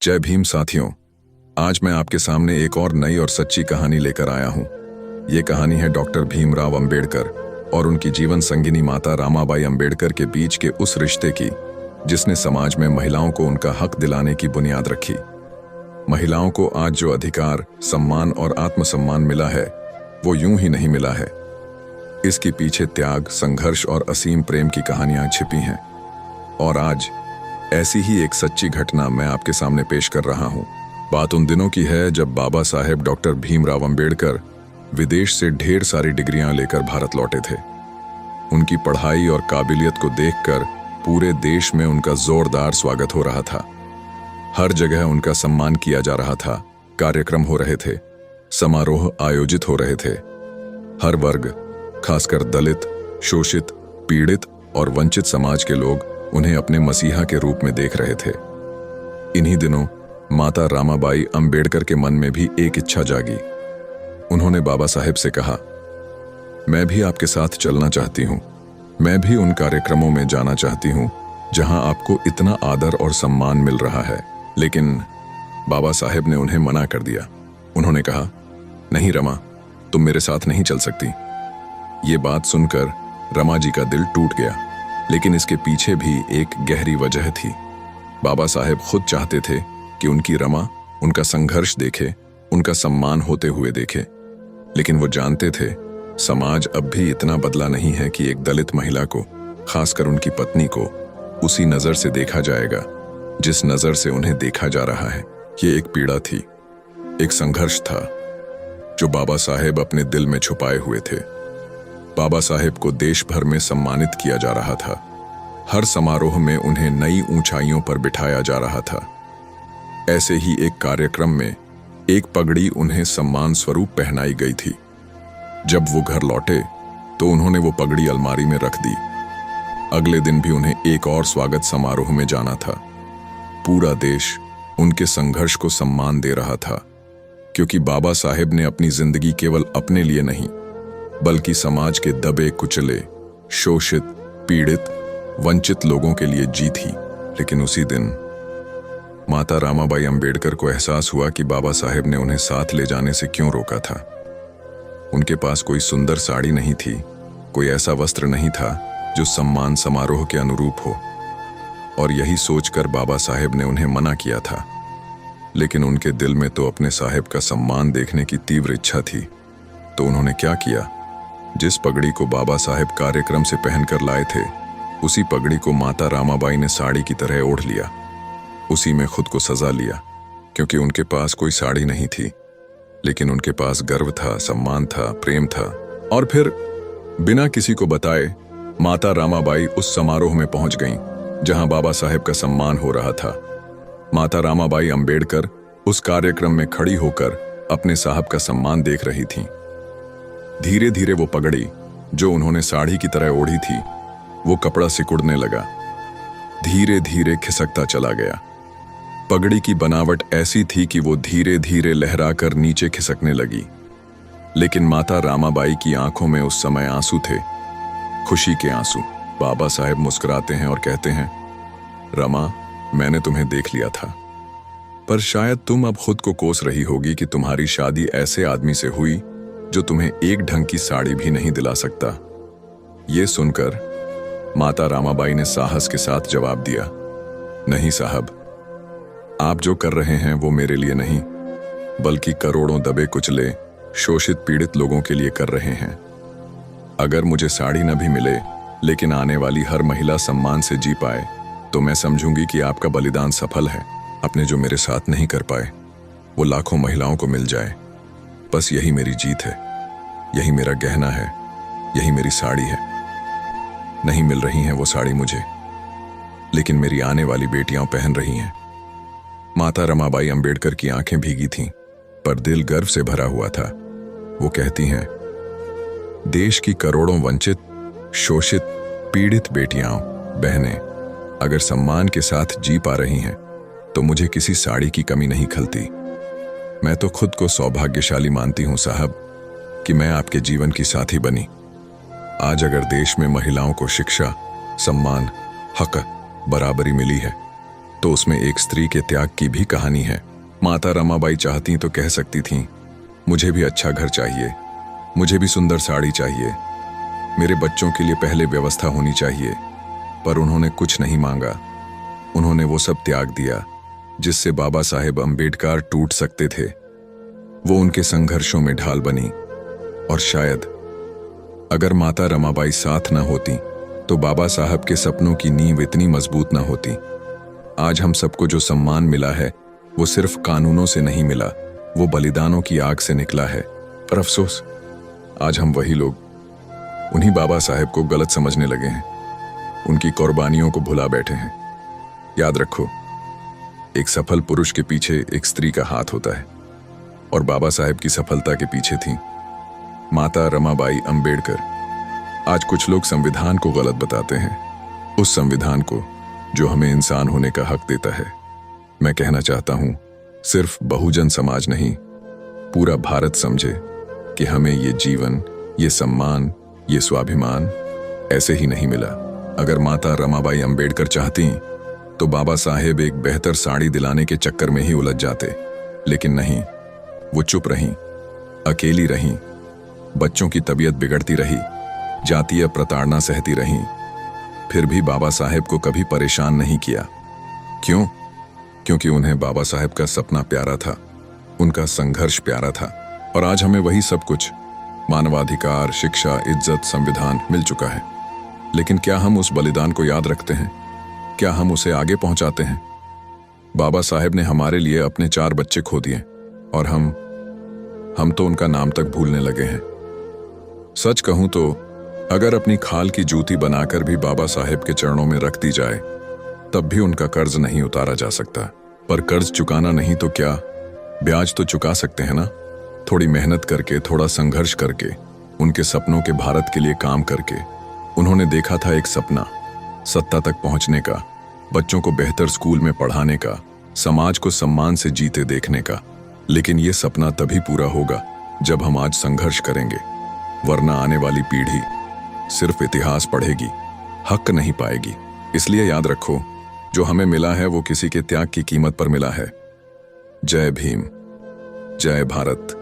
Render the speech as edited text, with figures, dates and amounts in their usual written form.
जय भीम साथियों। आज मैं आपके सामने एक और नई और सच्ची कहानी लेकर आया हूं। ये कहानी है डॉक्टर भीमराव अंबेडकर और उनकी जीवन संगिनी माता रामाबाई अंबेडकर के बीच के उस रिश्ते की जिसने समाज में महिलाओं को उनका हक दिलाने की बुनियाद रखी। महिलाओं को आज जो अधिकार, सम्मान और आत्मसम्मान मिला है वो यूं ही नहीं मिला है। इसके पीछे त्याग, संघर्ष और असीम प्रेम की कहानियां छिपी हैं। और आज ऐसी ही एक सच्ची घटना मैं आपके सामने पेश कर रहा हूं। बात उन दिनों की है जब बाबा साहेब डॉक्टर भीमराव अंबेडकर विदेश से ढेर सारी डिग्रियां लेकर भारत लौटे थे। उनकी पढ़ाई और काबिलियत को देखकर पूरे देश में उनका जोरदार स्वागत हो रहा था। हर जगह उनका सम्मान किया जा रहा था, कार्यक्रम हो रहे थे, समारोह आयोजित हो रहे थे। हर वर्ग, खासकर दलित, शोषित, पीड़ित और वंचित समाज के लोग उन्हें अपने मसीहा के रूप में देख रहे थे। इन्हीं दिनों माता रामाबाई अंबेडकर के मन में भी एक इच्छा जागी। उन्होंने बाबा साहेब से कहा, मैं भी आपके साथ चलना चाहती हूँ। मैं भी उन कार्यक्रमों में जाना चाहती हूँ जहाँ आपको इतना आदर और सम्मान मिल रहा है। लेकिन बाबा साहेब ने उन्हें मना कर दिया। उन्होंने कहा, नहीं रमा, तुम मेरे साथ नहीं चल सकती। ये बात सुनकर रमा जी का दिल टूट गया, लेकिन इसके पीछे भी एक गहरी वजह थी। बाबा साहेब खुद चाहते थे कि उनकी रमा उनका संघर्ष देखे, उनका सम्मान होते हुए देखे। लेकिन वो जानते थे समाज अब भी इतना बदला नहीं है कि एक दलित महिला को, खासकर उनकी पत्नी को, उसी नजर से देखा जाएगा जिस नजर से उन्हें देखा जा रहा है। ये एक पीड़ा थी, एक संघर्ष था जो बाबा साहेब अपने दिल में छुपाए हुए थे। बाबा साहेब को देश भर में सम्मानित किया जा रहा था। हर समारोह में उन्हें नई ऊंचाइयों पर बिठाया जा रहा था। ऐसे ही एक कार्यक्रम में एक पगड़ी उन्हें सम्मान स्वरूप पहनाई गई थी। जब वो घर लौटे तो उन्होंने वो पगड़ी अलमारी में रख दी। अगले दिन भी उन्हें एक और स्वागत समारोह में जाना था। पूरा देश उनके संघर्ष को सम्मान दे रहा था, क्योंकि बाबा साहेब ने अपनी जिंदगी केवल अपने लिए नहीं बल्कि समाज के दबे कुचले, शोषित, पीड़ित, वंचित लोगों के लिए जी थी। लेकिन उसी दिन माता रामाबाई अंबेडकर को एहसास हुआ कि बाबा साहेब ने उन्हें साथ ले जाने से क्यों रोका था। उनके पास कोई सुंदर साड़ी नहीं थी, कोई ऐसा वस्त्र नहीं था जो सम्मान समारोह के अनुरूप हो। और यही सोचकर बाबा साहेब ने उन्हें मना किया था। लेकिन उनके दिल में तो अपने साहेब का सम्मान देखने की तीव्र इच्छा थी। तो उन्होंने क्या किया, जिस पगड़ी को बाबा साहेब कार्यक्रम से पहनकर लाए थे, उसी पगड़ी को माता रामाबाई ने साड़ी की तरह ओढ़ लिया। उसी में खुद को सजा लिया, क्योंकि उनके पास कोई साड़ी नहीं थी, लेकिन उनके पास गर्व था, सम्मान था, प्रेम था। और फिर बिना किसी को बताए माता रामाबाई उस समारोह में पहुंच गईं, जहां बाबा साहेब का सम्मान हो रहा था। माता रामाबाई अंबेडकर उस कार्यक्रम में खड़ी होकर अपने साहब का सम्मान देख रही थीं। धीरे धीरे वो पगड़ी जो उन्होंने साड़ी की तरह ओढ़ी थी, वो कपड़ा सिकुड़ने लगा, धीरे धीरे खिसकता चला गया। पगड़ी की बनावट ऐसी थी कि वो धीरे धीरे लहराकर नीचे खिसकने लगी। लेकिन माता रामाबाई की आंखों में उस समय आंसू थे, खुशी के आंसू। बाबा साहेब मुस्कुराते हैं और कहते हैं, रमा, मैंने तुम्हें देख लिया था, पर शायद तुम अब खुद को कोस रही होगी कि तुम्हारी शादी ऐसे आदमी से हुई जो तुम्हें एक ढंग की साड़ी भी नहीं दिला सकता। ये सुनकर माता रामाबाई ने साहस के साथ जवाब दिया, नहीं साहब, आप जो कर रहे हैं वो मेरे लिए नहीं बल्कि करोड़ों दबे कुचले, शोषित, पीड़ित लोगों के लिए कर रहे हैं। अगर मुझे साड़ी न भी मिले लेकिन आने वाली हर महिला सम्मान से जी पाए तो मैं समझूंगी कि आपका बलिदान सफल है। अपने जो मेरे साथ नहीं कर पाए वो लाखों महिलाओं को मिल जाए, बस यही मेरी जीत है, यही मेरा गहना है, यही मेरी साड़ी है। नहीं मिल रही हैं वो साड़ी मुझे, लेकिन मेरी आने वाली बेटियां पहन रही हैं। माता रमाबाई अंबेडकर की आंखें भीगी थीं, पर दिल गर्व से भरा हुआ था। वो कहती हैं, देश की करोड़ों वंचित, शोषित, पीड़ित बेटियां, बहनें अगर सम्मान के साथ जी पा रही हैं तो मुझे किसी साड़ी की कमी नहीं खलती। मैं तो खुद को सौभाग्यशाली मानती हूं साहब कि मैं आपके जीवन की साथी बनी। आज अगर देश में महिलाओं को शिक्षा, सम्मान, हक, बराबरी मिली है तो उसमें एक स्त्री के त्याग की भी कहानी है। माता रमाबाई चाहती तो कह सकती थीं, मुझे भी अच्छा घर चाहिए, मुझे भी सुंदर साड़ी चाहिए, मेरे बच्चों के लिए पहले व्यवस्था होनी चाहिए। पर उन्होंने कुछ नहीं मांगा। उन्होंने वो सब त्याग दिया जिससे बाबा साहेब अम्बेडकर टूट सकते थे। वो उनके संघर्षों में ढाल बनी। और शायद अगर माता रमाबाई साथ न होती तो बाबा साहब के सपनों की नींव इतनी मजबूत न होती। आज हम सबको जो सम्मान मिला है वो सिर्फ कानूनों से नहीं मिला, वो बलिदानों की आग से निकला है। पर अफसोस, आज हम वही लोग उन्हीं बाबा साहेब को गलत समझने लगे हैं, उनकी कुर्बानियों को भुला बैठे हैं। याद रखो, एक सफल पुरुष के पीछे एक स्त्री का हाथ होता है, और बाबा साहेब की सफलता के पीछे थी माता रमाबाई अंबेडकर। आज कुछ लोग संविधान को गलत बताते हैं, उस संविधान को जो हमें इंसान होने का हक देता है। मैं कहना चाहता हूं, सिर्फ बहुजन समाज नहीं, पूरा भारत समझे कि हमें ये जीवन, ये सम्मान, ये स्वाभिमान ऐसे ही नहीं मिला। अगर माता रमाबाई अंबेडकर चाहती तो बाबा साहेब एक बेहतर साड़ी दिलाने के चक्कर में ही उलझ जाते, लेकिन नहीं, वो चुप रहीं, अकेली रहीं, बच्चों की तबीयत बिगड़ती रही, जातीय प्रताड़ना सहती रहीं, फिर भी बाबा साहेब को कभी परेशान नहीं किया। क्यों? क्योंकि उन्हें बाबा साहेब का सपना प्यारा था, उनका संघर्ष प्यारा था। और आज हमें वही सब कुछ, मानवाधिकार, शिक्षा, इज्जत, संविधान मिल चुका है। लेकिन क्या हम उस बलिदान को याद रखते हैं? क्या हम उसे आगे पहुंचाते हैं? बाबा साहेब ने हमारे लिए अपने 4 बच्चे खो दिए, और हम तो उनका नाम तक भूलने लगे हैं। सच कहूं तो अगर अपनी खाल की जूती बनाकर भी बाबा साहेब के चरणों में रख दी जाए, तब भी उनका कर्ज नहीं उतारा जा सकता। पर कर्ज चुकाना नहीं तो क्या, ब्याज तो चुका सकते हैं ना। थोड़ी मेहनत करके, थोड़ा संघर्ष करके, उनके सपनों के भारत के लिए काम करके। उन्होंने देखा था एक सपना, सत्ता तक पहुंचने का, बच्चों को बेहतर स्कूल में पढ़ाने का, समाज को सम्मान से जीते देखने का। लेकिन ये सपना तभी पूरा होगा जब हम आज संघर्ष करेंगे, वरना आने वाली पीढ़ी सिर्फ इतिहास पढ़ेगी, हक नहीं पाएगी। इसलिए याद रखो, जो हमें मिला है वो किसी के त्याग की कीमत पर मिला है। जय भीम, जय भारत।